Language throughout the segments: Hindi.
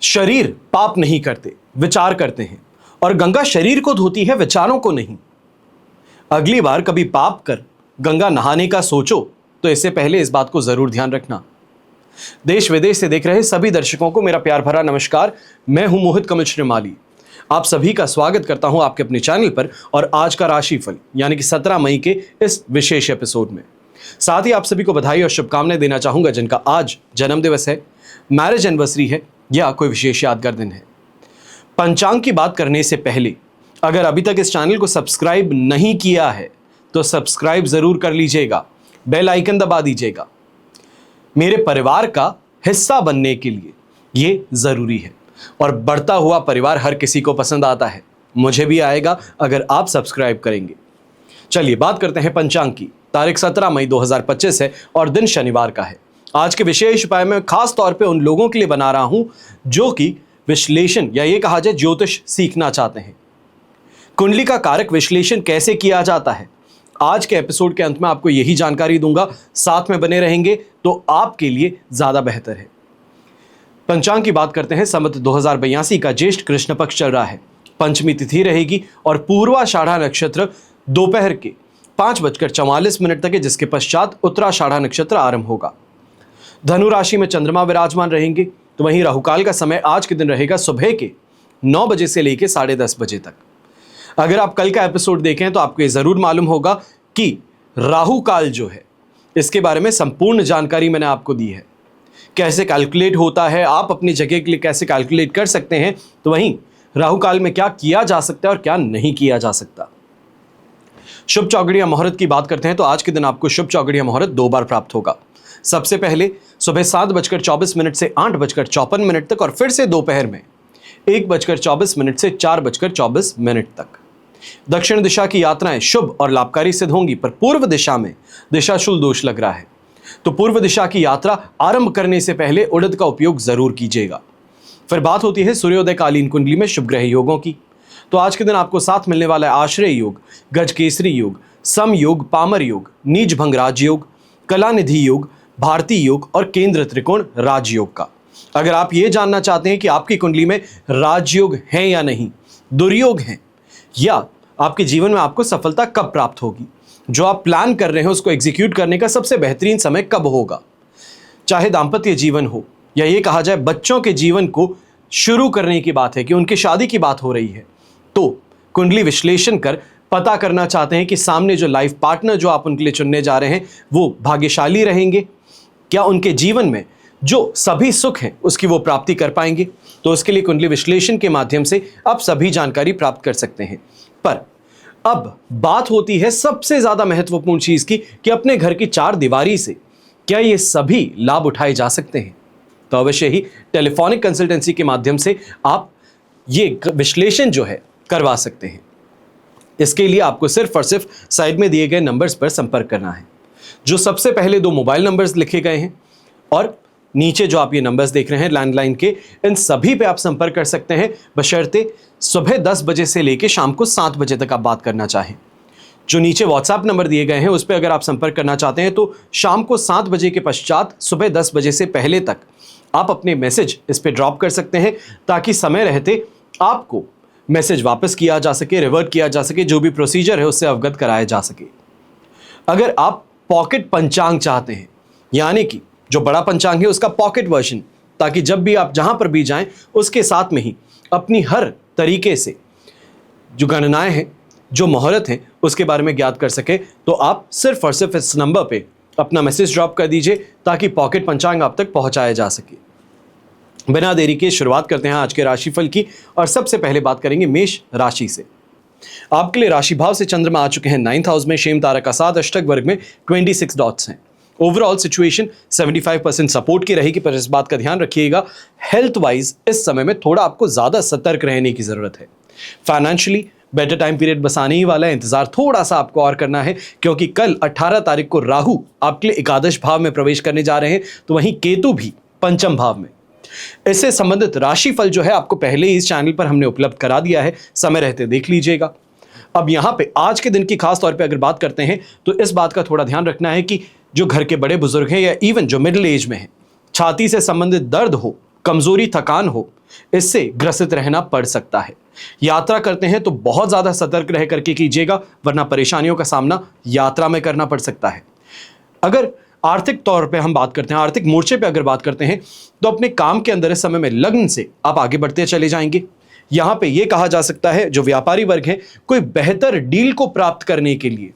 शरीर पाप नहीं करते, विचार करते हैं, और गंगा शरीर को धोती है, विचारों को नहीं। अगली बार कभी पाप कर गंगा नहाने का सोचो तो इससे पहले इस बात को जरूर ध्यान रखना। देश विदेश से देख रहे सभी दर्शकों को मेरा प्यार भरा नमस्कार। मैं हूं मोहित कमल श्रीमाली। आप सभी का स्वागत करता हूं आपके अपने चैनल पर और आज का राशिफल यानी कि 17 मई के इस विशेष एपिसोड में। साथ ही आप सभी को बधाई और शुभकामनाएं देना चाहूंगा जिनका आज जन्म दिवस है, मैरिज एनिवर्सरी है या कोई विशेष यादगार दिन है। पंचांग की बात करने से पहले अगर अभी तक इस चैनल को सब्सक्राइब नहीं किया है तो सब्सक्राइब जरूर कर लीजिएगा, बेल आइकन दबा दीजिएगा। मेरे परिवार का हिस्सा बनने के लिए ये जरूरी है और बढ़ता हुआ परिवार हर किसी को पसंद आता है, मुझे भी आएगा अगर आप सब्सक्राइब करेंगे। चलिए बात करते हैं पंचांग की। तारीख 17 मई 2025 है और दिन शनिवार का है। आज के विशेष उपाय में खास तौर पे उन लोगों के लिए बना रहा हूं जो कि विश्लेषण या ये कहा जाए ज्योतिष सीखना चाहते हैं। कुंडली का कारक विश्लेषण कैसे किया जाता है, आज के एपिसोड के अंत में आपको यही जानकारी दूंगा। साथ में बने रहेंगे तो आपके लिए ज्यादा बेहतर है। पंचांग की बात करते हैं। संवत 2082 का ज्येष्ठ कृष्ण पक्ष चल रहा है। पंचमी तिथि रहेगी और पूर्वाषाढ़ा नक्षत्र दोपहर के 5:44 तक है, जिसके पश्चात उत्तराषाढ़ा नक्षत्र आरंभ होगा। धनु राशि में चंद्रमा विराजमान रहेंगे, तो वहीं राहुकाल का समय आज के दिन रहेगा सुबह के 9 बजे से लेकर 10:30 बजे तक। अगर आप कल का एपिसोड देखें तो आपको ये जरूर मालूम होगा कि राहु काल जो है इसके बारे में संपूर्ण जानकारी मैंने आपको दी है, कैसे कैलकुलेट होता है, आप अपनी जगह के लिए कैसे कैलकुलेट कर सकते हैं, तो वहीं राहु काल में क्या किया जा सकता है और क्या नहीं किया जा सकता। शुभ चौगड़िया मुहूर्त की बात करते हैं तो आज के दिन आपको शुभ चौगड़िया मुहूर्त 2 बार प्राप्त होगा। सबसे पहले सुबह 7:24 से 8:54 तक और फिर से दोपहर में 1:24 से 4:24 तक। दक्षिण दिशा की यात्राएं शुभ और लाभकारी सिद्ध होंगी, पर पूर्व दिशा में दिशाशूल दोष लग रहा है, तो पूर्व दिशा की यात्रा आरंभ करने से पहले उड़द का उपयोग जरूर कीजिएगा। फिर बात होती है सूर्योदय कालीन कुंडली में शुभ ग्रह योगों की। तो आज के दिन आपको साथ मिलने वाला है आश्रय योग, गजकेसरी योग, सम योग, पामर योग, नीच भंग राजयोग, कलानिधि योग, भारतीय योग और केंद्र त्रिकोण राजयोग का। अगर आप ये जानना चाहते हैं कि आपकी कुंडली में राजयोग है या नहीं, दुर्योग है, या आपके जीवन में आपको सफलता कब प्राप्त होगी, जो आप प्लान कर रहे हैं उसको एग्जीक्यूट करने का सबसे बेहतरीन समय कब होगा, चाहे दाम्पत्य जीवन हो या ये कहा जाए बच्चों के जीवन को शुरू करने की बात है कि उनकी शादी की बात हो रही है, तो कुंडली विश्लेषण कर पता करना चाहते हैं कि सामने जो लाइफ पार्टनर जो आप उनके लिए चुनने जा रहे हैं वो भाग्यशाली रहेंगे, क्या उनके जीवन में जो सभी सुख हैं उसकी वो प्राप्ति कर पाएंगे। तो उसके लिए कुंडली विश्लेषण के माध्यम से आप सभी जानकारी प्राप्त कर सकते हैं। पर अब बात होती है सबसे ज्यादा महत्वपूर्ण चीज की कि अपने घर की 4 दीवारी से क्या ये सभी लाभ उठाए जा सकते हैं। तो अवश्य ही टेलीफोनिक कंसल्टेंसी के माध्यम से आप ये विश्लेषण जो है करवा सकते हैं। इसके लिए आपको सिर्फ और सिर्फ साइड में दिए गए नंबर्स पर संपर्क करना है। जो सबसे पहले 2 मोबाइल नंबर्स लिखे गए हैं और नीचे जो आप ये नंबर्स देख रहे हैं लैंडलाइन के, इन सभी पे आप संपर्क कर सकते हैं, बशर्ते सुबह 10 बजे से लेकर शाम को 7 बजे तक आप बात करना चाहें। जो नीचे व्हाट्सएप नंबर दिए गए हैं उस पर अगर आप संपर्क करना चाहते हैं तो शाम को 7 बजे के पश्चात सुबह 10 बजे से पहले तक आप अपने मैसेज इस पर ड्रॉप कर सकते हैं, ताकि समय रहते आपको मैसेज वापस किया जा सके, रिवर्ट किया जा सके, जो भी प्रोसीजर है उससे अवगत कराया जा सके। अगर आप पॉकेट पंचांग चाहते हैं, यानी कि जो बड़ा पंचांग है उसका पॉकेट वर्जन, ताकि जब भी आप जहां पर भी जाएं उसके साथ में ही अपनी हर तरीके से जो गणनाएं हैं, जो मुहूर्त हैं उसके बारे में ज्ञात कर सके, तो आप सिर्फ और सिर्फ इस नंबर पे अपना मैसेज ड्रॉप कर दीजिए ताकि पॉकेट पंचांग आप तक पहुंचाया जा सके। बिना देरी के शुरुआत करते हैं आज के राशिफल की और सबसे पहले बात करेंगे मेष राशि से। आपके लिए राशि भाव से चंद्रमा आ चुके हैं 9th हाउस में, शेम तारा का 7 अष्टक वर्ग में 26 डॉट्स हैं। ओवरऑल सिचुएशन 75% सपोर्ट की रहेगी, पर इस बात का ध्यान रखिएगा हेल्थ वाइज इस समय में थोड़ा आपको ज्यादा सतर्क रहने की जरूरत है। फाइनेंशियली बेटर टाइम पीरियड बस आने ही वाला है, इंतजार थोड़ा सा आपको और करना है, क्योंकि कल 18 तारीख को राहु आपके लिए एकादश भाव में प्रवेश करने जा रहे हैं, तो वहीं केतु भी पंचम भाव में। इससे संबंधित राशिफल जो है आपको पहले ही इस चैनल पर हमने उपलब्ध करा दिया है, समय रहते देख लीजिएगा। अब यहाँ पे आज के दिन की खास तौर पे अगर बात करते हैं तो इस बात का थोड़ा ध्यान रखना है कि जो घर के बड़े बुजुर्ग हैं या इवन जो मिडिल एज में हैं, छाती से संबंधित दर्द हो, कमजोरी, थकान हो इससे ग्रसित रहना पड़ सकता है। यात्रा करते हैं तो बहुत ज्यादा सतर्क रह करके कीजिएगा, वरना परेशानियों का सामना यात्रा में करना पड़ सकता है। अगर आर्थिक तौर पे हम बात करते हैं, आर्थिक मोर्चे पे अगर बात करते हैं, तो अपने काम के अंदर इस समय में लगन से आप आगे बढ़ते चले जाएंगे। यहां पे यह कहा जा सकता है जो व्यापारी वर्ग है, कोई बेहतर डील को प्राप्त करने के लिए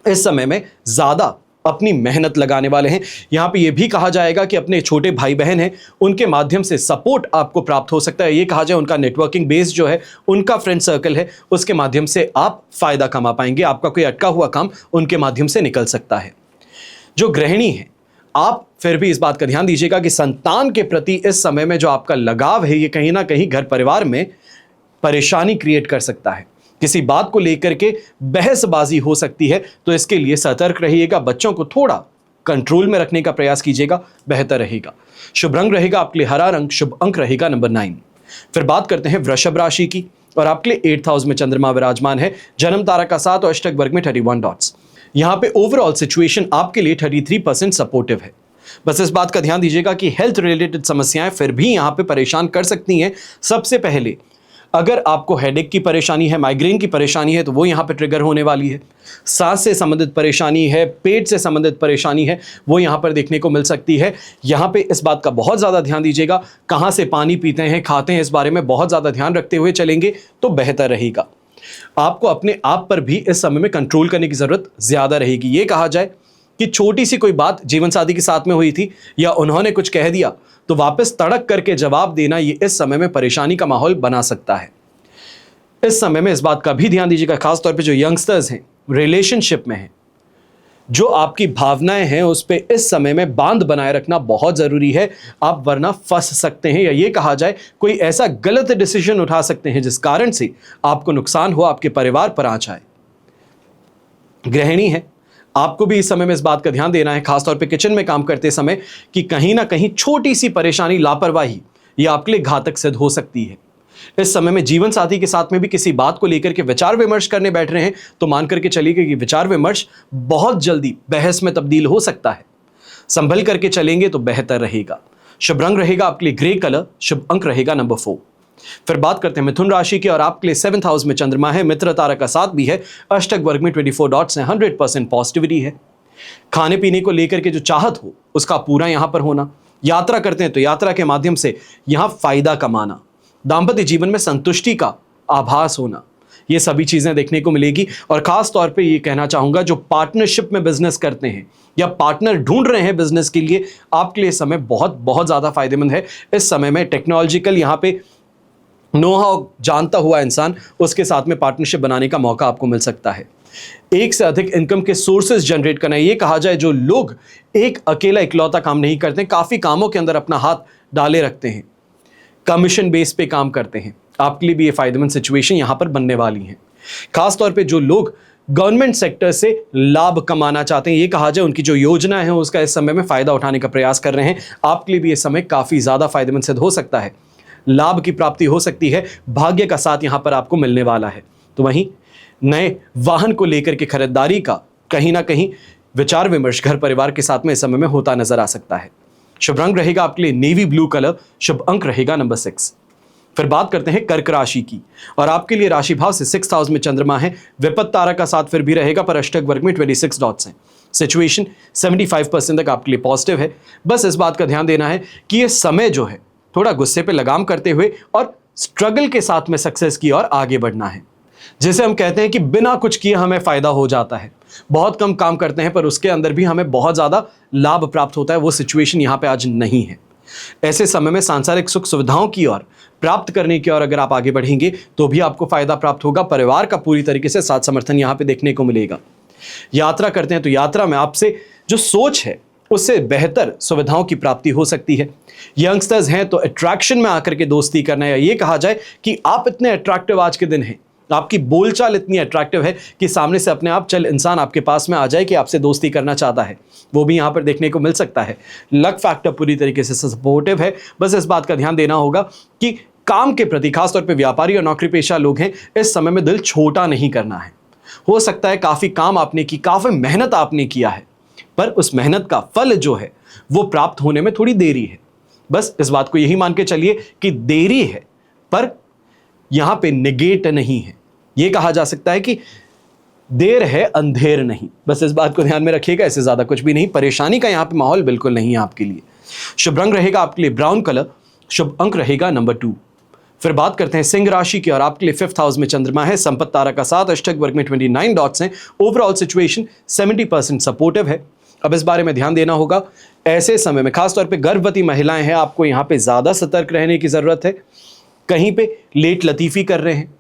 इस समय में ज्यादा अपनी मेहनत लगाने वाले हैं। यहां पे यह भी कहा जाएगा कि अपने छोटे भाई बहन हैं, उनके माध्यम से सपोर्ट आपको प्राप्त हो सकता है। यह कहा जाए उनका नेटवर्किंग बेस जो है, उनका फ्रेंड सर्कल है, उसके माध्यम से आप फायदा कमा पाएंगे। आपका कोई अटका हुआ काम उनके माध्यम से निकल सकता है। जो गृहिणी है, आप फिर भी इस बात का ध्यान दीजिएगा कि संतान के प्रति इस समय में जो आपका लगाव है, ये कहीं ना कहीं घर परिवार में परेशानी क्रिएट कर सकता है। किसी बात को लेकर के बहसबाजी हो सकती है, तो इसके लिए सतर्क रहिएगा। बच्चों को थोड़ा कंट्रोल में रखने का प्रयास कीजिएगा, बेहतर रहेगा। शुभ रंग रहेगा आपके लिए हरा रंग, शुभ अंक रहेगा नंबर 9। फिर बात करते हैं वृषभ राशि की, और आपके लिए 8th हाउस में चंद्रमा विराजमान है। जन्म तारा का 7 और अष्टक वर्ग में 31 डॉट्स। यहां पे ओवरऑल सिचुएशन आपके लिए 33% सपोर्टिव है। बस इस बात का ध्यान दीजिएगा कि हेल्थ रिलेटेड समस्याएं फिर भी यहां पे परेशान कर सकती हैं। सबसे पहले अगर आपको हेडेक की परेशानी है, माइग्रेन की परेशानी है, तो वो यहाँ पे ट्रिगर होने वाली है। सांस से संबंधित परेशानी है, पेट से संबंधित परेशानी है, वो यहाँ पर देखने को मिल सकती है। यहाँ पे इस बात का बहुत ज़्यादा ध्यान दीजिएगा, कहाँ से पानी पीते हैं, खाते हैं, इस बारे में बहुत ज़्यादा ध्यान रखते हुए चलेंगे तो बेहतर रहेगा। आपको अपने आप पर भी इस समय में कंट्रोल करने की ज़रूरत ज़्यादा रहेगी। ये कहा जाए कि छोटी सी कोई बात जीवन साथी के साथ में हुई थी, या उन्होंने कुछ कह दिया, तो वापस तड़क करके जवाब देना, ये इस समय में परेशानी का माहौल बना सकता है। इस समय में इस बात का भी ध्यान दीजिएगा, खासतौर पे जो यंगस्टर्स हैं, रिलेशनशिप में हैं, जो आपकी भावनाएं हैं उस पे इस समय में बांध बनाए रखना बहुत जरूरी है। आप वरना फंस सकते हैं, या ये कहा जाए कोई ऐसा गलत डिसीजन उठा सकते हैं जिस कारण से आपको नुकसान हो, आपके परिवार पर आंच आए। गृहिणी है, आपको भी इस समय में इस बात का ध्यान देना है, खासतौर पे किचन में काम करते समय, कि कहीं ना कहीं छोटी सी परेशानी, लापरवाही, ये आपके लिए घातक सिद्ध हो सकती है। इस समय में जीवन साथी के साथ में भी किसी बात को लेकर के विचार विमर्श करने बैठ रहे हैं, तो मान करके चलिए कि विचार विमर्श बहुत जल्दी बहस में तब्दील हो सकता है। संभल करके चलेंगे तो बेहतर रहेगा। शुभ रंग रहेगा आपके लिए ग्रे कलर, शुभ अंक रहेगा नंबर 4। फिर बात करते हैं मिथुन राशि की, और आपके लिए 7th हाउस में चंद्रमा है, मित्र तारा का 7 भी है, अष्टक वर्ग में 24 डॉट्स हैं, 100% पॉजिटिविटी है। खाने पीने को लेकर के जो चाहत हो उसका पूरा यहां पर होना। यात्रा करते हैं तो यात्रा के माध्यम से यहां फायदा कमाना। दाम्पत्य जीवन में संतुष्टि का आभास होना, ये सभी चीजें देखने को मिलेगी। और खास तौर पे ये कहना चाहूंगा, जो पार्टनरशिप में बिजनेस करते हैं या पार्टनर ढूंढ रहे हैं बिजनेस के लिए, आपके लिए समय बहुत बहुत ज्यादा फायदेमंद है। इस समय में टेक्नोलॉजिकल यहाँ पे नो हाउ जानता हुआ इंसान, उसके साथ में पार्टनरशिप बनाने का मौका आपको मिल सकता है। एक से अधिक इनकम के सोर्सेज जनरेट करना, ये कहा जाए जो लोग एक अकेला इकलौता काम नहीं करते, काफी कामों के अंदर अपना हाथ डाले रखते हैं, कमीशन बेस पे काम करते हैं, आपके लिए भी ये फायदेमंद सिचुएशन यहां पर बनने वाली है। खासतौर पे जो लोग गवर्नमेंट सेक्टर से लाभ कमाना चाहते हैं, ये कहा जाए उनकी जो योजना है उसका इस समय में फायदा उठाने का प्रयास कर रहे हैं, आपके लिए भी ये समय काफी ज्यादा फायदेमंद सिद्ध हो सकता है। लाभ की प्राप्ति हो सकती है, भाग्य का साथ यहां पर आपको मिलने वाला है। तो वहीं नए वाहन को लेकर के खरीदारी का कहीं ना कहीं विचार विमर्श घर परिवार के साथ में इस समय में होता नजर आ सकता है। शुभ रंग रहेगा आपके लिए नेवी ब्लू कलर, शुभ अंक रहेगा नंबर 6। फिर बात करते हैं कर्क राशि की, और आपके लिए राशि भाव से 6th हाउस में चंद्रमा है, विपत्त तारा का साथ फिर भी रहेगा, पर अष्टक वर्ग में 26 डॉट्स हैं। सिचुएशन 75% तक आपके लिए पॉजिटिव है। बस इस बात का ध्यान देना है कि ये समय जो है थोड़ा गुस्से पे लगाम करते हुए और स्ट्रगल के साथ में सक्सेस की ओर आगे बढ़ना है। जिसे हम कहते हैं कि बिना कुछ किए हमें फायदा हो जाता है, बहुत कम काम करते हैं पर उसके अंदर भी हमें बहुत ज्यादा लाभ प्राप्त होता है, वो सिचुएशन यहां पे आज नहीं है। ऐसे समय में सांसारिक सुख सुविधाओं की ओर प्राप्त करने की ओर अगर आप आगे बढ़ेंगे तो भी आपको फायदा प्राप्त होगा। परिवार का पूरी तरीके से साथ समर्थन यहां पे देखने को मिलेगा। यात्रा करते हैं तो यात्रा में आपसे जो सोच है उससे बेहतर सुविधाओं की प्राप्ति हो सकती है। यंगस्टर्स हैं तो अट्रैक्शन में आकर के दोस्ती करना, या ये कहा जाए कि आप इतने अट्रैक्टिव आज के दिन हैं, आपकी बोलचाल इतनी अट्रैक्टिव है कि सामने से अपने आप चल इंसान आपके पास में आ जाए कि आपसे दोस्ती करना चाहता है, वो भी यहां पर देखने को मिल सकता है। लक फैक्टर पूरी तरीके से सपोर्टिव है। बस इस बात का ध्यान देना होगा कि काम के प्रति, खासतौर पे व्यापारी और नौकरी पेशा लोग हैं, इस समय में दिल छोटा नहीं करना है। हो सकता है काफी काम आपने की, काफी मेहनत आपने किया है, पर उस मेहनत का फल जो है वो प्राप्त होने में थोड़ी देरी है। बस इस बात को यही मान के चलिए कि देरी है, पर यहां पे निगेट नहीं है। यह कहा जा सकता है कि देर है अंधेर नहीं। बस इस बात को ध्यान में रखिएगा, इससे ज्यादा कुछ भी नहीं। परेशानी का यहां पे माहौल बिल्कुल नहीं है आपके लिए। शुभ रंग रहेगा आपके लिए ब्राउन कलर, शुभ अंक रहेगा नंबर 2। फिर बात करते हैं सिंह राशि की, और आपके लिए 5th हाउस में चंद्रमा है, संपत्ति तारा का 7, अष्टक वर्ग में 29 डॉट्स हैं। ओवरऑल सिचुएशन 70% सपोर्टिव है। अब इस बारे में ध्यान देना होगा, ऐसे समय में खासतौर पे गर्भवती महिलाएं हैं, आपको यहां पे ज्यादा सतर्क रहने की जरूरत है। कहीं पे लेट लतीफी कर रहे हैं,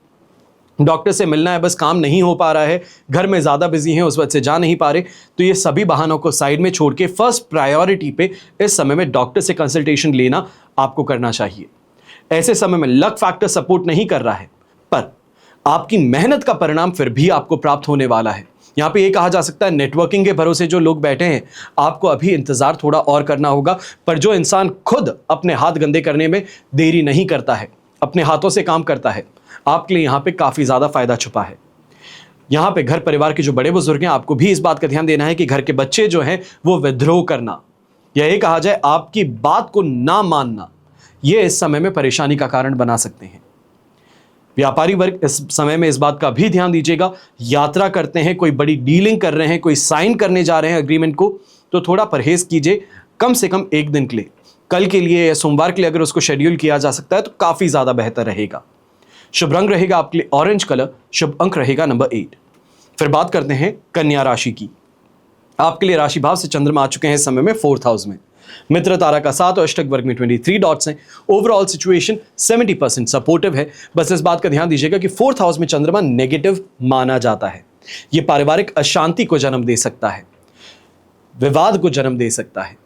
डॉक्टर से मिलना है बस काम नहीं हो पा रहा है, घर में ज़्यादा बिजी हैं उस वजह से जा नहीं पा रहे, तो ये सभी बहानों को साइड में छोड़ के फर्स्ट प्रायोरिटी पे इस समय में डॉक्टर से कंसल्टेशन लेना आपको करना चाहिए। ऐसे समय में लक फैक्टर सपोर्ट नहीं कर रहा है, पर आपकी मेहनत का परिणाम फिर भी आपको प्राप्त होने वाला है। यहाँ पे ये कहा जा सकता है नेटवर्किंग के भरोसे जो लोग बैठे हैं, आपको अभी इंतजार थोड़ा और करना होगा। पर जो इंसान खुद अपने हाथ गंदे करने में देरी नहीं करता है, अपने हाथों से काम करता है, आपके लिए यहाँ पे काफी ज्यादा फायदा छुपा है। यहाँ पे घर परिवार के जो बड़े बुजुर्ग हैं, आपको भी इस बात का ध्यान देना है कि घर के बच्चे जो हैं वो विद्रोह करना, या ये कहा जाए आपकी बात को ना मानना, ये इस समय में परेशानी का कारण बना सकते हैं। व्यापारी वर्ग इस समय में इस बात का भी ध्यान दीजिएगा, यात्रा करते हैं, कोई बड़ी डीलिंग कर रहे हैं, कोई साइन करने जा रहे हैं अग्रीमेंट को, तो थोड़ा परहेज कीजिए, कम से कम एक दिन के लिए, कल के लिए या सोमवार के लिए अगर उसको शेड्यूल किया जा सकता है तो काफी ज्यादा बेहतर रहेगा। शुभ रंग रहेगा आपके लिए ऑरेंज कलर, शुभ अंक रहेगा नंबर 8। फिर बात करते हैं कन्या राशि की। आपके लिए राशि भाव से चंद्रमा आ चुके हैं इस समय में 4th हाउस में, मित्र तारा का 7 और अष्टक वर्ग में 23 डॉट्स हैं। ओवरऑल सिचुएशन 70% सपोर्टिव है। बस इस बात का ध्यान दीजिएगा कि 4th हाउस में चंद्रमा नेगेटिव माना जाता है। यह पारिवारिक अशांति को जन्म दे सकता है, विवाद को जन्म दे सकता है।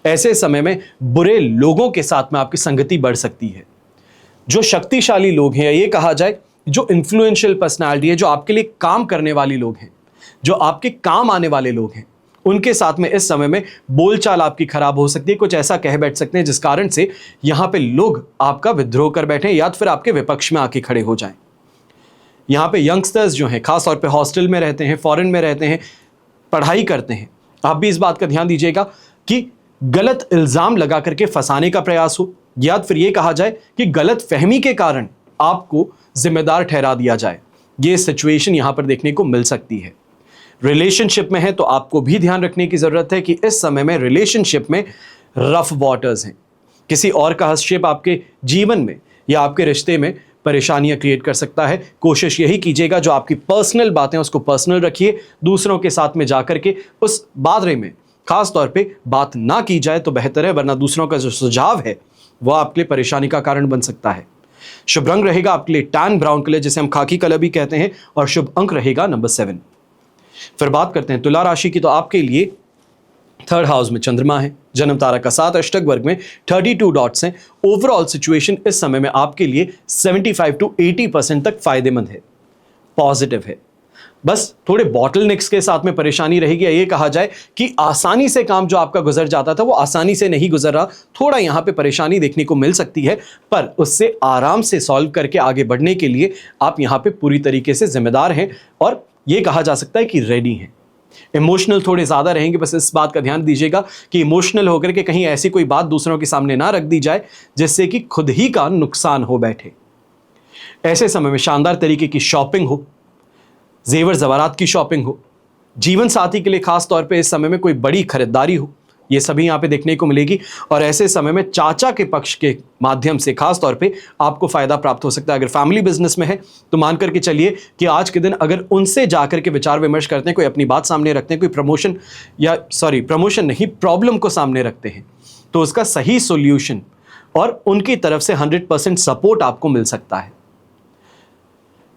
ऐसे समय में बुरे लोगों के साथ में आपकी संगति बढ़ सकती है। जो शक्तिशाली लोग हैं, ये कहा जाए जो इन्फ्लुएंशियल पर्सनालिटी है, जो आपके लिए काम करने वाली लोग हैं, जो आपके काम आने वाले लोग हैं, उनके साथ में इस समय में बोलचाल आपकी खराब हो सकती है। कुछ ऐसा कह बैठ सकते हैं जिस कारण से यहां पे लोग आपका विद्रोह कर बैठे या फिर आपके विपक्ष में आके खड़े हो जाएं। यहां पे यंगस्टर्स जो हैं, खासतौर पे हॉस्टल में रहते हैं, फॉरेन में रहते हैं, पढ़ाई करते हैं, आप भी इस बात का ध्यान दीजिएगा कि गलत इल्जाम लगा करके फंसाने का प्रयास हो, या फिर यह कहा जाए कि गलत फहमी के कारण आपको जिम्मेदार ठहरा दिया जाए। यह सिचुएशन यहां पर देखने को मिल सकती है। रिलेशनशिप में है तो आपको भी ध्यान रखने की जरूरत है कि इस समय में रिलेशनशिप में रफ वाटर्स हैं। किसी और का हस्तक्षेप आपके जीवन में या आपके रिश्ते में परेशानियां क्रिएट कर सकता है। कोशिश यही कीजिएगा जो आपकी पर्सनल बातें उसको पर्सनल रखिए, दूसरों के साथ में जाकर के उस बारे में खास तौर पे बात ना की जाए तो बेहतर है, वरना दूसरों का जो सुझाव है वह आपके लिए परेशानी का कारण बन सकता है। शुभ रंग रहेगा आपके लिए टैन ब्राउन कलर, जिसे हम खाकी कलर भी कहते हैं, और शुभ अंक रहेगा नंबर 7। फिर बात करते हैं तुला राशि की। तो आपके लिए 3rd हाउस में चंद्रमा है, जन्म तारा का 7, अष्टक वर्ग में 32 डॉट्स हैं। ओवरऑल सिचुएशन इस समय में आपके लिए 75 to 80% तक फायदेमंद है, पॉजिटिव है। बस थोड़े बॉटलनेक्स के साथ में परेशानी रहेगी। ये कहा जाए कि आसानी से काम जो आपका गुजर जाता था वो आसानी से नहीं गुजर रहा, थोड़ा यहां पे परेशानी देखने को मिल सकती है, पर उससे आराम से सॉल्व करके आगे बढ़ने के लिए आप यहां पे पूरी तरीके से जिम्मेदार हैं और ये कहा जा सकता है कि रेडी हैं। इमोशनल थोड़े ज्यादा रहेंगे, बस इस बात का ध्यान दीजिएगा कि इमोशनल होकर के कहीं ऐसी कोई बात दूसरों के सामने ना रख दी जाए जिससे कि खुद ही का नुकसान हो बैठे। ऐसे समय में शानदार तरीके की शॉपिंग हो, जेवर जवारात की शॉपिंग हो, जीवन साथी के लिए खास तौर पे इस समय में कोई बड़ी खरीदारी हो, ये सभी यहाँ पे देखने को मिलेगी। और ऐसे समय में चाचा के पक्ष के माध्यम से खास तौर पे आपको फायदा प्राप्त हो सकता है। अगर फैमिली बिजनेस में है तो मान करके चलिए कि आज के दिन अगर उनसे जाकर के विचार विमर्श करते हैं, कोई अपनी बात सामने रखते हैं, कोई प्रमोशन नहीं, प्रॉब्लम को सामने रखते हैं, तो उसका सही सोल्यूशन और उनकी तरफ से 100% सपोर्ट आपको मिल सकता है।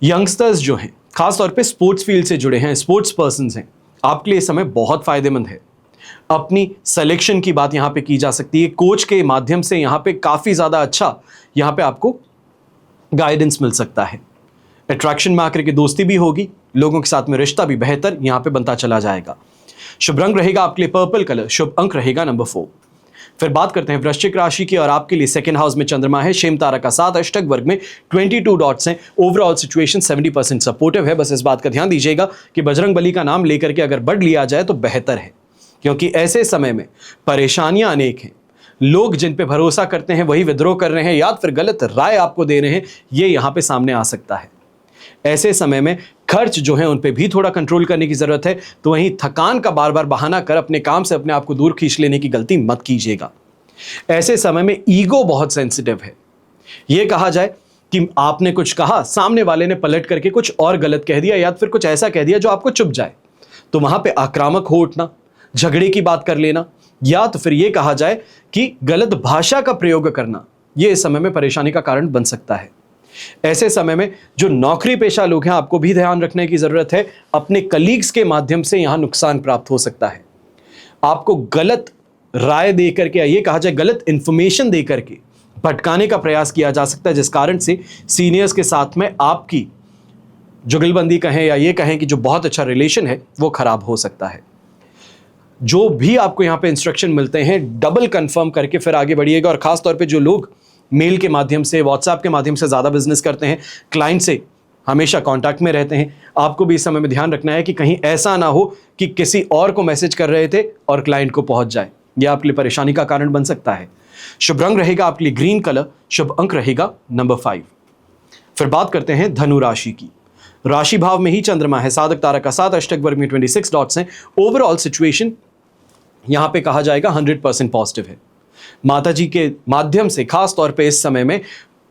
यंगस्टर्स जो हैं, खासतौर पे स्पोर्ट्स फील्ड से जुड़े हैं, स्पोर्ट्स पर्सन्स हैं, आपके लिए इस समय बहुत फायदेमंद है। अपनी सिलेक्शन की बात यहां पे की जा सकती है, कोच के माध्यम से यहां पे काफी ज्यादा अच्छा यहां पे आपको गाइडेंस मिल सकता है। अट्रैक्शन में आकर के दोस्ती भी होगी, लोगों के साथ में रिश्ता भी बेहतर यहां पे बनता चला जाएगा। शुभ रंग रहेगा आपके लिए पर्पल कलर, शुभ अंक रहेगा नंबर 4। फिर बात करते हैं वृश्चिक राशि की, और आपके लिए 2nd हाउस में चंद्रमा है, शेम तारा का 7, अष्टक वर्ग में 22 डॉट्स हैं। ओवरऑल सिचुएशन 70% सपोर्टिव है। बस इस बात का ध्यान दीजिएगा कि बजरंग बली का नाम लेकर के अगर बढ़ लिया जाए तो बेहतर है, क्योंकि ऐसे समय में परेशानियां अनेक हैं, लोग जिन पे भरोसा करते हैं वही विद्रोह कर रहे हैं या फिर गलत राय आपको दे रहे हैं, ये यहां पे सामने आ सकता है। ऐसे समय में खर्च जो है उन पे भी थोड़ा कंट्रोल करने की जरूरत है। तो वहीं थकान का बार बार बहाना कर अपने काम से अपने आप को दूर खींच लेने की गलती मत कीजिएगा। ऐसे समय में ईगो बहुत सेंसिटिव है। यह कहा जाए कि आपने कुछ कहा, सामने वाले ने पलट करके कुछ और गलत कह दिया या फिर कुछ ऐसा कह दिया जो आपको चुभ जाए, तो वहां पे आक्रामक हो उठना, झगड़े की बात कर लेना, या तो फिर यह कहा जाए कि गलत भाषा का प्रयोग करना, यह इस समय में परेशानी का कारण बन सकता है। ऐसे समय में जो नौकरी पेशा लोग हैं, आपको भी ध्यान रखने की जरूरत है। अपने कलीग्स के माध्यम से यहां नुकसान प्राप्त हो सकता है। आपको गलत राय दे करके या ये कहा जाए गलत इंफॉर्मेशन दे करके भटकाने का प्रयास किया जा सकता है, जिस कारण से सीनियर्स के साथ में आपकी जुगलबंदी कहें या ये कहें कि जो बहुत अच्छा रिलेशन है वो खराब हो सकता है। जो भी आपको यहां पे इंस्ट्रक्शन मिलते हैं डबल कंफर्म करके फिर आगे बढ़िएगा। और खास तौर पे जो लोग मेल के माध्यम से, व्हाट्सएप के माध्यम से ज़्यादा बिजनेस करते हैं, क्लाइंट से हमेशा कांटेक्ट में रहते हैं, आपको भी इस समय में ध्यान रखना है कि कहीं ऐसा ना हो कि किसी और को मैसेज कर रहे थे और क्लाइंट को पहुंच जाए। यह आपके लिए परेशानी का कारण बन सकता है। शुभ रंग रहेगा आपके लिए ग्रीन कलर, शुभ अंक रहेगा नंबर 5। फिर बात करते हैं धनु राशि की। राशि भाव में ही चंद्रमा है, साधक तारा का 7, अष्टक वर्ग में 26 डॉट्स हैं। ओवरऑल सिचुएशन यहां पे कहा जाएगा 100% पॉजिटिव है। माता जी के माध्यम से खास तौर पे इस समय में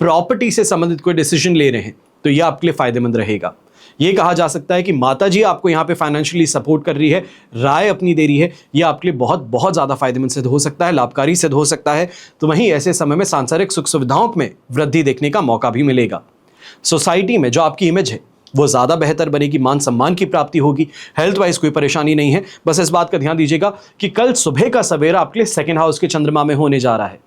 प्रॉपर्टी से संबंधित कोई डिसीजन ले रहे हैं तो यह आपके लिए फायदेमंद रहेगा। यह कहा जा सकता है कि माता जी आपको यहां पे फाइनेंशियली सपोर्ट कर रही है, राय अपनी दे रही है, यह आपके लिए बहुत बहुत ज्यादा फायदेमंद सिद्ध हो सकता है, लाभकारी सिद्ध हो सकता है। तो वहीं ऐसे समय में सांसारिक सुख सुविधाओं में वृद्धि देखने का मौका भी मिलेगा। सोसाइटी में जो आपकी इमेज है वो ज़्यादा बेहतर बनेगी, मान सम्मान की प्राप्ति होगी। हेल्थ वाइज कोई परेशानी नहीं है। बस इस बात का ध्यान दीजिएगा कि कल सुबह का सवेरा आपके लिए सेकंड हाउस के चंद्रमा में होने जा रहा है।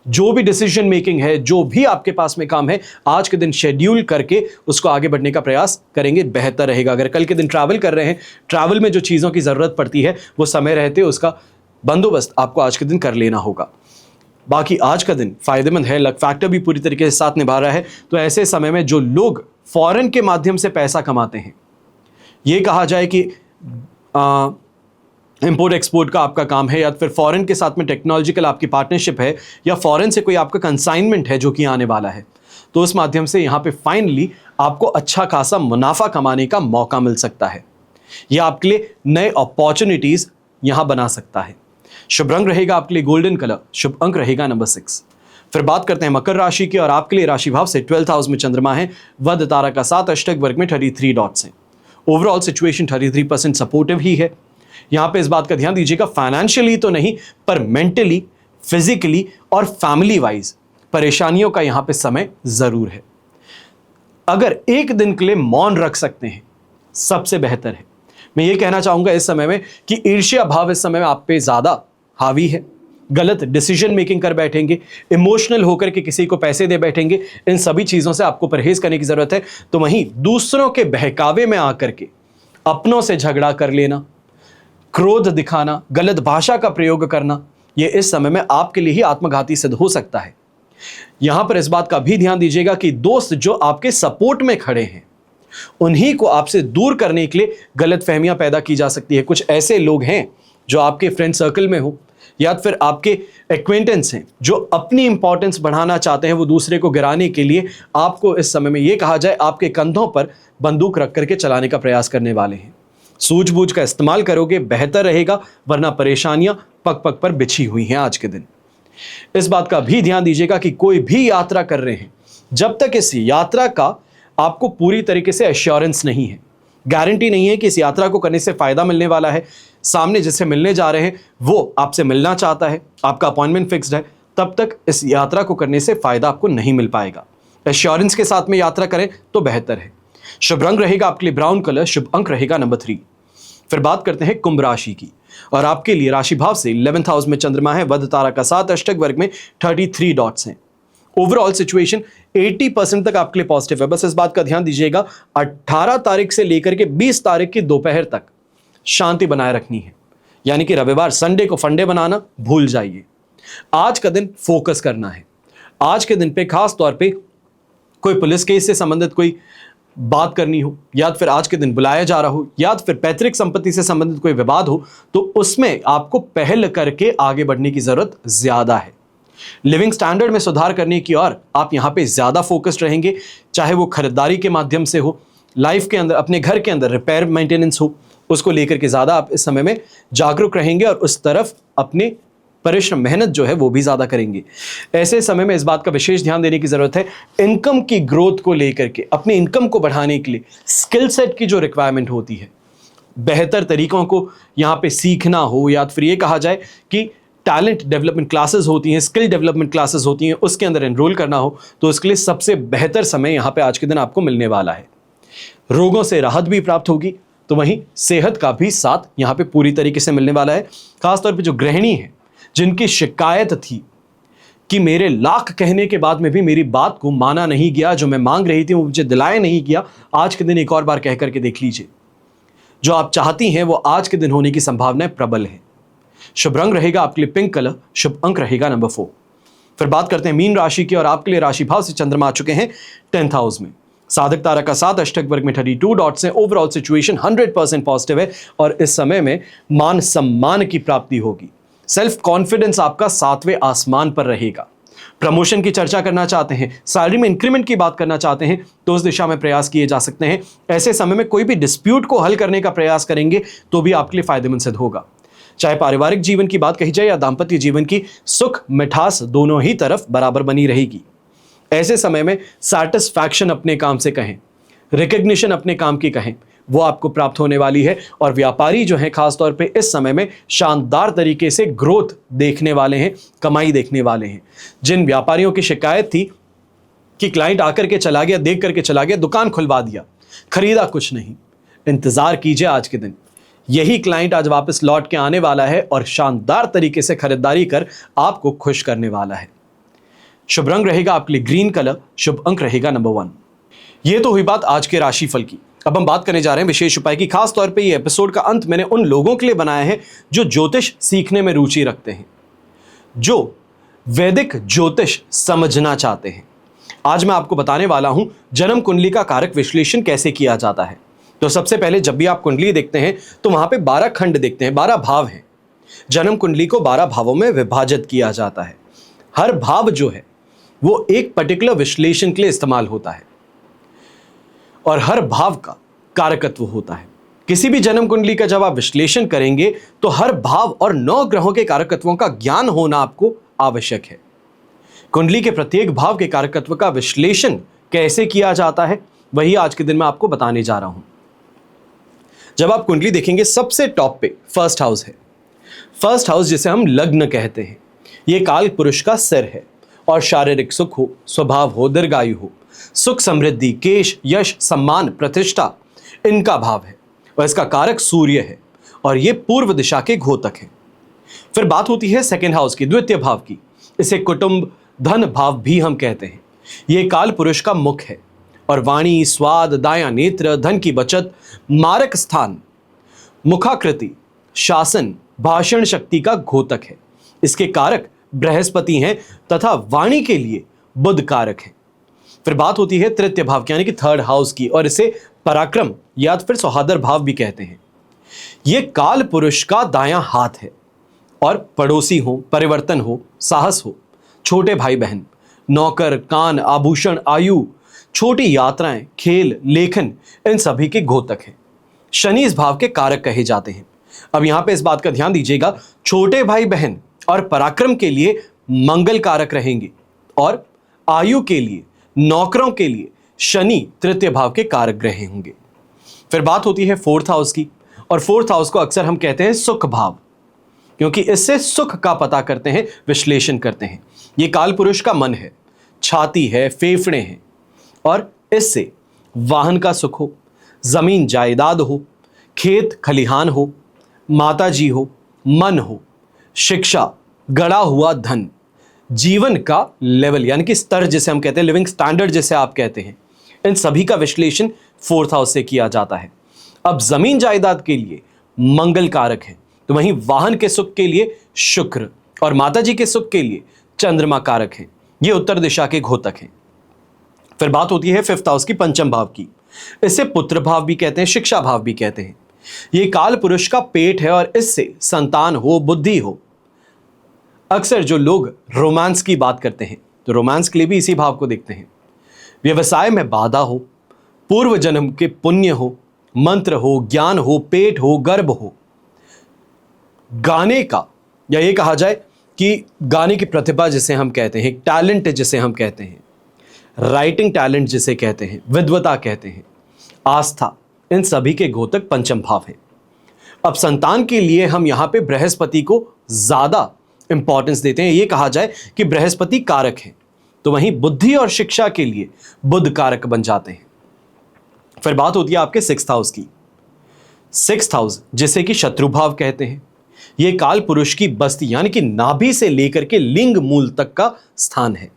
जो भी डिसीजन मेकिंग है, जो भी आपके पास में काम है, आज के दिन शेड्यूल करके उसको आगे बढ़ने का प्रयास करेंगे, बेहतर रहेगा। अगर कल के दिन ट्रैवल कर रहे हैं, ट्रैवल में जो चीज़ों की ज़रूरत पड़ती है वो समय रहते उसका बंदोबस्त आपको आज के दिन कर लेना होगा। बाकी आज का दिन फायदेमंद है, लक फैक्टर भी पूरी तरीके से साथ निभा रहा है। तो ऐसे समय में जो लोग फॉरेन के माध्यम से पैसा कमाते हैं, ये कहा जाए कि इंपोर्ट एक्सपोर्ट का आपका काम है या फिर फॉरेन के साथ में टेक्नोलॉजिकल आपकी पार्टनरशिप है या फॉरेन से कोई आपका कंसाइनमेंट है जो कि आने वाला है, तो उस माध्यम से यहाँ पे फाइनली आपको अच्छा खासा मुनाफा कमाने का मौका मिल सकता है। यह आपके लिए नए अपॉर्चुनिटीज यहाँ बना सकता है। शुभ रंग रहेगा आपके लिए गोल्डन कलर, शुभ अंक रहेगा नंबर 6। फिर बात करते हैं मकर राशि की और आपके लिए राशि भाव से 12th हाउस में चंद्रमा है, वध तारा का 7, अष्टक वर्ग में 33 डॉट्स हैं। ओवरऑल सिचुएशन 33% सपोर्टिव ही है। यहां पे इस बात का ध्यान दीजिएगा, फाइनेंशियली तो नहीं पर मेंटली, फिजिकली और फैमिली वाइज परेशानियों का यहां पे समय जरूर है। अगर एक दिन के लिए मौन रख सकते हैं सबसे बेहतर है। मैं ये कहना चाहूंगा इस समय में कि ईर्ष्या भाव इस समय में आप पे ज्यादा हावी है। गलत डिसीजन मेकिंग कर बैठेंगे, इमोशनल होकर के किसी को पैसे दे बैठेंगे, इन सभी चीजों से आपको परहेज करने की जरूरत है। तो वहीं दूसरों के बहकावे में आकर के अपनों से झगड़ा कर लेना, क्रोध दिखाना, गलत भाषा का प्रयोग करना, यह इस समय में आपके लिए ही आत्मघाती सिद्ध हो सकता है। यहां पर इस बात का भी ध्यान दीजिएगा कि दोस्त जो आपके सपोर्ट में खड़े हैं उन्हीं को आपसे दूर करने के लिए गलत फहमियां पैदा की जा सकती है। कुछ ऐसे लोग हैं जो आपके फ्रेंड सर्कल में हो या फिर आपके एक्वेंटेंस हैं जो अपनी इंपॉर्टेंस बढ़ाना चाहते हैं, वो दूसरे को गिराने के लिए आपको इस समय में ये कहा जाए आपके कंधों पर बंदूक रख करके चलाने का प्रयास करने वाले हैं। सूझबूझ का इस्तेमाल करोगे बेहतर रहेगा, वरना परेशानियां पग पग पर बिछी हुई हैं आज के दिन। इस बात का भी ध्यान दीजिएगा कि कोई भी यात्रा कर रहे हैं, जब तक इस यात्रा का आपको पूरी तरीके से एश्योरेंस नहीं है, गारंटी नहीं है कि इस यात्रा को करने से फायदा मिलने वाला है, सामने जिससे मिलने जा रहे हैं वो आपसे मिलना चाहता है, आपका अपॉइंटमेंट फिक्स्ड है, तब तक इस यात्रा को करने से फायदा आपको नहीं मिल पाएगा। एश्योरेंस के साथ में यात्रा करें तो बेहतर है। शुभ रंग रहेगा आपके लिए ब्राउन कलर, शुभ अंक रहेगा नंबर 3। फिर बात करते हैं कुंभ राशि की और आपके लिए राशि भाव से 11th हाउस में चंद्रमा है, वध तारा का 7, अष्टक वर्ग में 33 डॉट्स हैं। ओवरऑल सिचुएशन 80% तक आपके लिए पॉजिटिव है। बस इस बात का ध्यान दीजिएगा 18 तारीख से लेकर के 20 तारीख की दोपहर तक शांति बनाए रखनी है, यानी कि रविवार संडे को फंडे बनाना भूल जाइए। आज का दिन फोकस करना है। आज के दिन पे खास तौर पे कोई पुलिस केस से संबंधित कोई बात करनी हो, या फिर आज के दिन बुलाया जा रहा हो, या फिर पैतृक संपत्ति से संबंधित कोई विवाद हो, तो उसमें आपको पहल करके आगे बढ़ने की जरूरत ज्यादा है। लिविंग स्टैंडर्ड में सुधार करने की ओर आप यहाँ पे ज़्यादा फोकस्ड रहेंगे, चाहे वो खरीदारी के माध्यम से हो, लाइफ के अंदर, अपने घर के अंदर रिपेयर मेंटेनेंस हो, उसको लेकर के ज़्यादा आप इस समय में जागरूक रहेंगे और उस तरफ अपने परिश्रम, मेहनत जो है वो भी ज़्यादा करेंगे। ऐसे समय में इस बात का विशेष ध्यान देने की ज़रूरत है, इनकम की ग्रोथ को लेकर के, अपने इनकम को बढ़ाने के लिए स्किल सेट की जो रिक्वायरमेंट होती है, बेहतर तरीकों को यहाँ पे सीखना हो, या फिर ये कहा जाए कि टैलेंट डेवलपमेंट क्लासेस होती हैं, स्किल डेवलपमेंट क्लासेस होती हैं, उसके अंदर एनरोल करना हो, तो उसके लिए सबसे बेहतर समय यहाँ पे आज के दिन आपको मिलने वाला है। रोगों से राहत भी प्राप्त होगी, तो वहीं सेहत का भी साथ यहाँ पे पूरी तरीके से मिलने वाला है। खासतौर पे जो गृहिणी है, जिनकी शिकायत थी कि मेरे लाख कहने के बाद में भी मेरी बात को माना नहीं गया, जो मैं मांग रही थी वो मुझे दिलाया नहीं गया, आज के दिन एक और बार कह करके देख लीजिए। जो आप चाहती हैं वो आज के दिन होने की संभावनाएं प्रबल है। शुभ रंग रहेगा आपके लिए पिंक कलर, शुभ अंक रहेगा नंबर 4। फिर बात करते हैं मीन राशि की, और आपके लिए राशि भाव से चंद्रमा आ चुके हैं 10th हाउस में। साधक तारा का 7, अष्टक वर्ग में 32 डॉट्स हैं। ओवरऑल सिचुएशन 100% पॉजिटिव है और इस समय में मान सम्मान की प्राप्ति होगी। सेल्फ कॉन्फिडेंस आपका 7वें आसमान पर रहेगा। प्रमोशन की चर्चा करना चाहते हैं, सैलरी में इंक्रीमेंट की बात करना चाहते हैं, तो उस दिशा में प्रयास किए जा सकते हैं। ऐसे समय में कोई भी डिस्प्यूट को हल करने का प्रयास करेंगे तो भी आपके लिए फायदेमंद सिद्ध होगा। चाहे पारिवारिक जीवन की बात कही जाए या दाम्पत्य जीवन की, सुख मिठास दोनों ही तरफ बराबर बनी रहेगी। ऐसे समय में सैटिस्फैक्शन अपने काम से कहें, रिकग्निशन अपने काम की कहें, वो आपको प्राप्त होने वाली है। और व्यापारी जो हैं खासतौर पे इस समय में शानदार तरीके से ग्रोथ देखने वाले हैं, कमाई देखने वाले हैं। जिन व्यापारियों की शिकायत थी कि क्लाइंट आकर के चला गया, देख करके चला गया, दुकान खुलवा दिया, खरीदा कुछ नहीं, इंतजार कीजिए आज के दिन यही क्लाइंट आज वापस लौट के आने वाला है और शानदार तरीके से खरीदारी कर आपको खुश करने वाला है। शुभ रंग रहेगा आपके लिए ग्रीन कलर, शुभ अंक रहेगा नंबर 1। ये तो हुई बात आज के राशिफल की। अब हम बात करने जा रहे हैं विशेष उपाय की। खास तौर पे ये एपिसोड का अंत मैंने उन लोगों के लिए बनाया है जो ज्योतिष सीखने में रुचि रखते हैं, जो वैदिक ज्योतिष समझना चाहते हैं। आज मैं आपको बताने वाला हूं जन्म कुंडली का कारक विश्लेषण कैसे किया जाता है। तो सबसे पहले जब भी आप कुंडली देखते हैं तो वहां पे 12 खंड देखते हैं, 12 भाव हैं। जन्म कुंडली को 12 भावों में विभाजित किया जाता है। हर भाव जो है वो एक पर्टिकुलर विश्लेषण के लिए इस्तेमाल होता है और हर भाव का कारकत्व होता है। किसी भी जन्म कुंडली का जब आप विश्लेषण करेंगे तो हर भाव और 9 ग्रहों के कारकत्वों का ज्ञान होना आपको आवश्यक है। कुंडली के प्रत्येक भाव के कारकत्व का विश्लेषण कैसे किया जाता है वही आज के दिन मैं आपको बताने जा रहा हूं। जब आप कुंडली देखेंगे सबसे टॉप पे फर्स्ट हाउस है। फर्स्ट हाउस जिसे हम लग्न कहते हैं, यह काल पुरुष का सिर है और शारीरिक सुख हो, स्वभाव हो, दीर्घायु हो, सुख समृद्धि, केश, यश, सम्मान, प्रतिष्ठा इनका भाव है और इसका कारक सूर्य है और यह पूर्व दिशा के घोतक है। फिर बात होती है सेकेंड हाउस की, द्वितीय भाव की। इसे कुटुंब धन भाव भी हम कहते हैं। यह काल पुरुष का मुख है और वाणी, स्वाद, दाया नेत्र, धन की बचत, मारक स्थान, मुखाकृति, शासन, भाषण शक्ति का घोतक है। इसके कारक बृहस्पति हैं तथा वाणी के लिए बुध कारक है। फिर बात होती है तृतीय भाव की यानी कि थर्ड हाउस की, और इसे पराक्रम या फिर सौहार्द भाव भी कहते हैं। यह काल पुरुष का दायां हाथ है और पड़ोसी हो, परिवर्तन हो, साहस हो, छोटे भाई बहन, नौकर, कान, आभूषण, आयु, छोटी यात्राएं, खेल, लेखन इन सभी के घोतक है। शनि इस भाव के कारक कहे जाते हैं। अब यहां पे इस बात का ध्यान दीजिएगा, छोटे भाई बहन और पराक्रम के लिए मंगल कारक रहेंगे और आयु के लिए, नौकरों के लिए शनि तृतीय भाव के कारक ग्रह होंगे। फिर बात होती है फोर्थ हाउस की, और फोर्थ हाउस को अक्सर हम कहते हैं सुख भाव, क्योंकि इससे सुख का पता करते हैं, विश्लेषण करते हैं। यह काल पुरुष का मन है, छाती है, फेफड़े हैं और इससे वाहन का सुख हो, जमीन जायदाद हो, खेत खलिहान हो, माताजी हो, मन हो, शिक्षा, गड़ा हुआ धन, जीवन का लेवल यानी कि स्तर जिसे हम कहते हैं, लिविंग स्टैंडर्ड जिसे आप कहते हैं, इन सभी का विश्लेषण फोर्थ हाउस से किया जाता है। अब जमीन जायदाद के लिए मंगल कारक है, तो वहीं वाहन के सुख के लिए शुक्र और माताजी के सुख के लिए चंद्रमा कारक है। ये उत्तर दिशा के घोतक हैं। फिर बात होती है फिफ्थ हाउस की, पंचम भाव की। इसे पुत्र भाव भी कहते हैं, शिक्षा भाव भी कहते हैं। ये काल पुरुष का पेट है और इससे संतान हो, बुद्धि हो, अक्सर जो लोग रोमांस की बात करते हैं तो रोमांस के लिए भी इसी भाव को देखते हैं। व्यवसाय में बाधा हो, पूर्व जन्म के पुण्य हो, मंत्र हो, ज्ञान हो, पेट हो, गर्भ हो, गाने का या ये कहा जाए कि गाने की प्रतिभा जिसे हम कहते हैं, टैलेंट जिसे हम कहते हैं, राइटिंग टैलेंट जिसे कहते हैं, विद्वता कहते हैं, आस्था, इन सभी के घोतक पंचम भाव हैं। अब संतान के लिए हम यहां पे बृहस्पति को ज्यादा इंपॉर्टेंस देते हैं। ये कहा जाए कि बृहस्पति कारक है, तो वहीं बुद्धि और शिक्षा के लिए बुध कारक बन जाते हैं। फिर बात होती है आपके 6th हाउस की। 6th हाउस जिसे कि शत्रु भाव कहते हैं, यह काल पुरुष की बस्ती यानी कि नाभि से लेकर के लिंग मूल तक का स्थान है।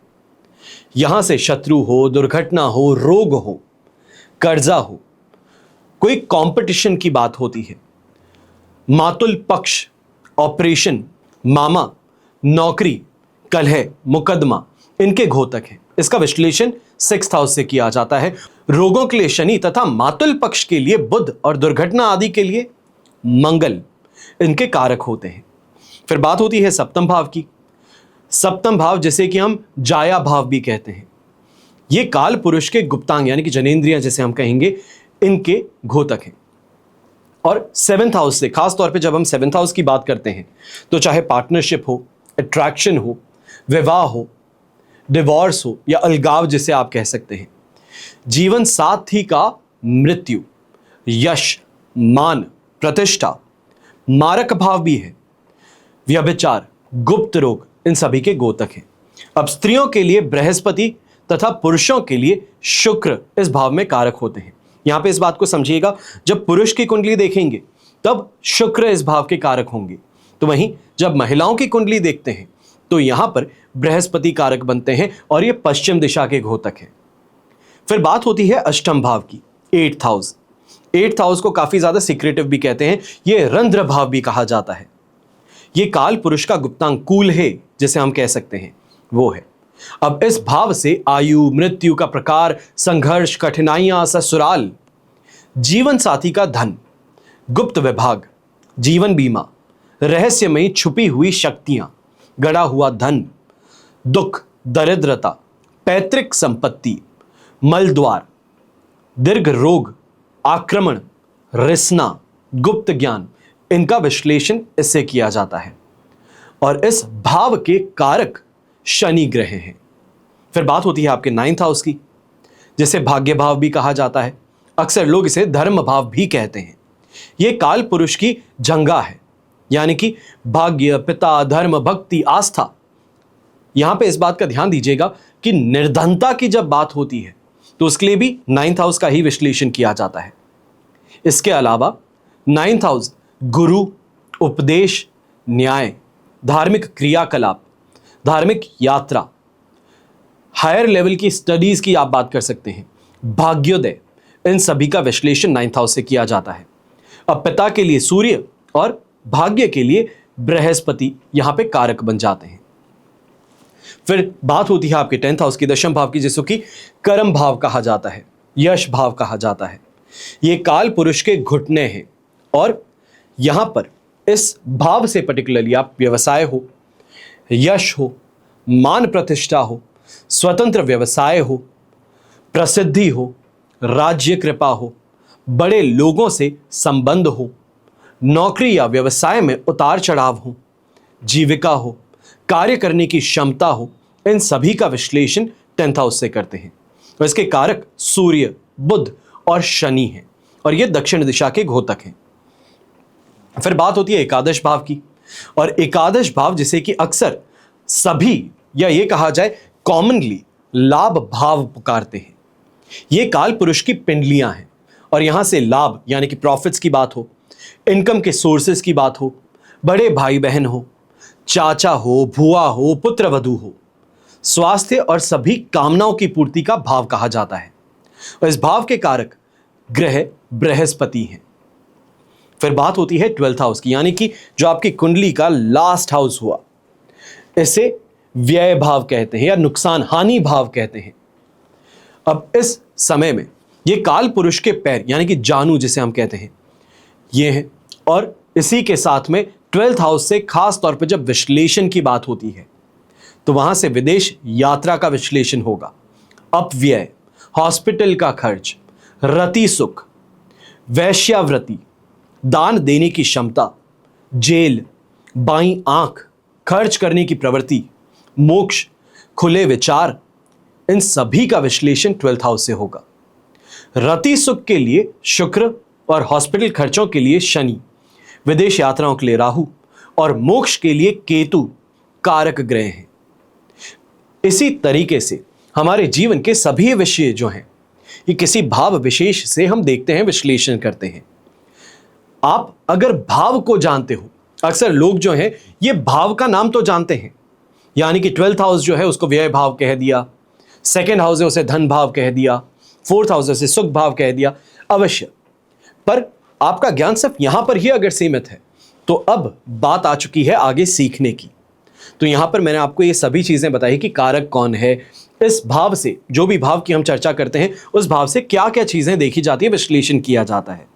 यहां से शत्रु हो, दुर्घटना हो, रोग हो, कर्जा हो, कोई कंपटीशन की बात होती है, मातुल पक्ष, ऑपरेशन, मामा, नौकरी, कलह, मुकदमा, इनके घोतक है। इसका विश्लेषण 6th हाउस से किया जाता है। रोगों के लिए शनि तथा मातुल पक्ष के लिए बुध और दुर्घटना आदि के लिए मंगल इनके कारक होते हैं। फिर बात होती है 7वें भाव की। 7वां भाव जिसे कि हम जाया भाव भी कहते हैं, ये काल पुरुष के गुप्तांग यानी कि जनेंद्रियां जिसे हम कहेंगे, इनके घोतक हैं। और 7th हाउस से खास तौर पे जब हम 7th हाउस की बात करते हैं तो चाहे पार्टनरशिप हो, अट्रैक्शन हो, विवाह हो, डिवोर्स हो या अलगाव जिसे आप कह सकते हैं, जीवन साथी का मृत्यु, यश, मान, प्रतिष्ठा, मारक भाव भी है, व्यभिचार, गुप्त रोग, इन सभी के घोतक हैं। अब स्त्रियों के लिए बृहस्पति तथा पुरुषों के लिए शुक्र इस भाव में कारक होते हैं। यहां पे इस बात को समझिएगा, जब पुरुष की कुंडली देखेंगे तब शुक्र इस भाव के कारक होंगे, तो वहीं जब महिलाओं की कुंडली देखते हैं तो यहां पर बृहस्पति कारक बनते हैं और ये पश्चिम दिशा के घोतक हैं। फिर बात होती है 8वें भाव की, 8th हाउस। 8th हाउस को काफी ज्यादा सीक्रेटिव भी कहते हैं, ये रंध्र भाव भी कहा जाता है। ये काल पुरुष का गुप्तांग कूल है जिसे हम कह सकते हैं, वो है। अब इस भाव से आयु, मृत्यु का प्रकार, संघर्ष, कठिनाइयां, ससुराल, जीवन साथी का धन, गुप्त विभाग, जीवन बीमा, रहस्यमयी छुपी हुई शक्तियां, गड़ा हुआ धन, दुख, दरिद्रता, पैतृक संपत्ति, मलद्वार, दीर्घ रोग, आक्रमण, रिसना, गुप्त ज्ञान, इनका विश्लेषण इससे किया जाता है। और इस भाव के कारक शनि ग्रह हैं। फिर बात होती है आपके 9th हाउस की, जिसे भाग्य भाव भी कहा जाता है। अक्सर लोग इसे धर्म भाव भी कहते हैं। यह काल पुरुष की जंगा है, यानी कि भाग्य, पिता, धर्म, भक्ति, आस्था। यहां पे इस बात का ध्यान दीजिएगा कि निर्धनता की जब बात होती है तो उसके लिए भी 9th हाउस का ही विश्लेषण किया जाता है। इसके अलावा 9th हाउस गुरु, उपदेश, न्याय, धार्मिक क्रियाकलाप, धार्मिक यात्रा, हायर लेवल की स्टडीज की आप बात कर सकते हैं, भाग्योदय, इन सभी का विश्लेषण 9th हाउस से किया जाता है। अब पिता के लिए सूर्य और भाग्य के लिए बृहस्पति यहां पे कारक बन जाते हैं। फिर बात होती है आपके 10th हाउस की, 10वें भाव की, जिसको कि कर्म भाव कहा जाता है, यश भाव कहा जाता है। ये काल पुरुष के घुटने हैं और यहां पर इस भाव से पर्टिकुलरली आप व्यवसाय हो, यश हो, मान प्रतिष्ठा हो, स्वतंत्र व्यवसाय हो, प्रसिद्धि हो, राज्य कृपा हो, बड़े लोगों से संबंध हो, नौकरी या व्यवसाय में उतार चढ़ाव हो, जीविका हो, कार्य करने की क्षमता हो, इन सभी का विश्लेषण 10th हाउस से करते हैं। और इसके कारक सूर्य, बुध और शनि हैं और ये दक्षिण दिशा के घोतक हैं। फिर बात होती है एकादश भाव की, और एकादश भाव जिसे कि अक्सर सभी या ये कहा जाए कॉमनली लाभ भाव पुकारते हैं। ये काल पुरुष की पिंडलियां हैं और यहां से लाभ यानी कि प्रॉफिट्स की बात हो, इनकम के सोर्सेस की बात हो, बड़े भाई बहन हो, चाचा हो, भुआ हो, पुत्र वधू हो, स्वास्थ्य और सभी कामनाओं की पूर्ति का भाव कहा जाता है। और इस भाव के कारक ग्रह बृहस्पति हैं। फिर बात होती है 12th हाउस की, यानी कि जो आपकी कुंडली का लास्ट हाउस हुआ, इसे व्यय भाव कहते हैं या नुकसान हानि भाव कहते हैं। अब इस समय में ये काल पुरुष के पैर यानी कि जानू जिसे हम कहते हैं, ये हैं, और इसी के साथ में 12th हाउस से खास तौर पर जब विश्लेषण की बात होती है तो वहां से विदेश यात्रा का विश्लेषण होगा, अपव्यय, हॉस्पिटल का खर्च, रति सुख, वैश्यावृत्ति, दान देने की क्षमता, जेल, बाईं आंख, खर्च करने की प्रवृत्ति, मोक्ष, खुले विचार, इन सभी का विश्लेषण 12th हाउस से होगा। रति सुख के लिए शुक्र और हॉस्पिटल खर्चों के लिए शनि, विदेश यात्राओं के लिए राहु और मोक्ष के लिए केतु कारक ग्रह हैं। इसी तरीके से हमारे जीवन के सभी विषय जो हैं ये किसी भाव विशेष से हम देखते हैं, विश्लेषण करते हैं। आप अगर भाव को जानते हो, अक्सर लोग जो हैं ये भाव का नाम तो जानते हैं, यानी कि 12th हाउस जो है उसको व्यय भाव कह दिया, 2nd हाउस है उसे धन भाव कह दिया, 4th हाउस है उसे सुख भाव कह दिया, अवश्य। पर आपका ज्ञान सिर्फ यहां पर ही अगर सीमित है तो अब बात आ चुकी है आगे सीखने की। तो यहां पर मैंने आपको ये सभी चीजें बताई कि कारक कौन है, इस भाव से, जो भी भाव की हम चर्चा करते हैं उस भाव से क्या क्या चीजें देखी जाती है, विश्लेषण किया जाता है।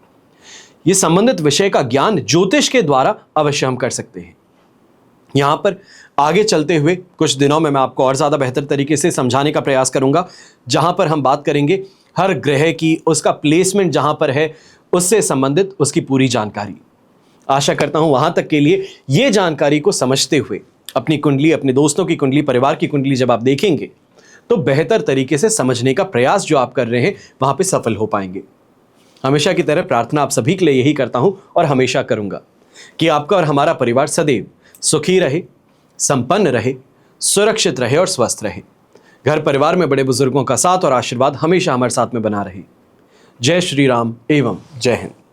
ये संबंधित विषय का ज्ञान ज्योतिष के द्वारा अवश्य हम कर सकते हैं। यहां पर आगे चलते हुए कुछ दिनों में मैं आपको और ज्यादा बेहतर तरीके से समझाने का प्रयास करूंगा, जहां पर हम बात करेंगे हर ग्रह की, उसका प्लेसमेंट जहां पर है उससे संबंधित उसकी पूरी जानकारी। आशा करता हूं वहां तक के लिए ये जानकारी को समझते हुए अपनी कुंडली, अपने दोस्तों की कुंडली, परिवार की कुंडली जब आप देखेंगे तो बेहतर तरीके से समझने का प्रयास जो आप कर रहे हैं वहां पे सफल हो पाएंगे। हमेशा की तरह प्रार्थना आप सभी के लिए यही करता हूं और हमेशा करूंगा कि आपका और हमारा परिवार सदैव सुखी रहे, संपन्न रहे, सुरक्षित रहे और स्वस्थ रहे। घर परिवार में बड़े बुजुर्गों का साथ और आशीर्वाद हमेशा हमारे साथ में बना रहे। जय श्री राम एवं जय हिंद।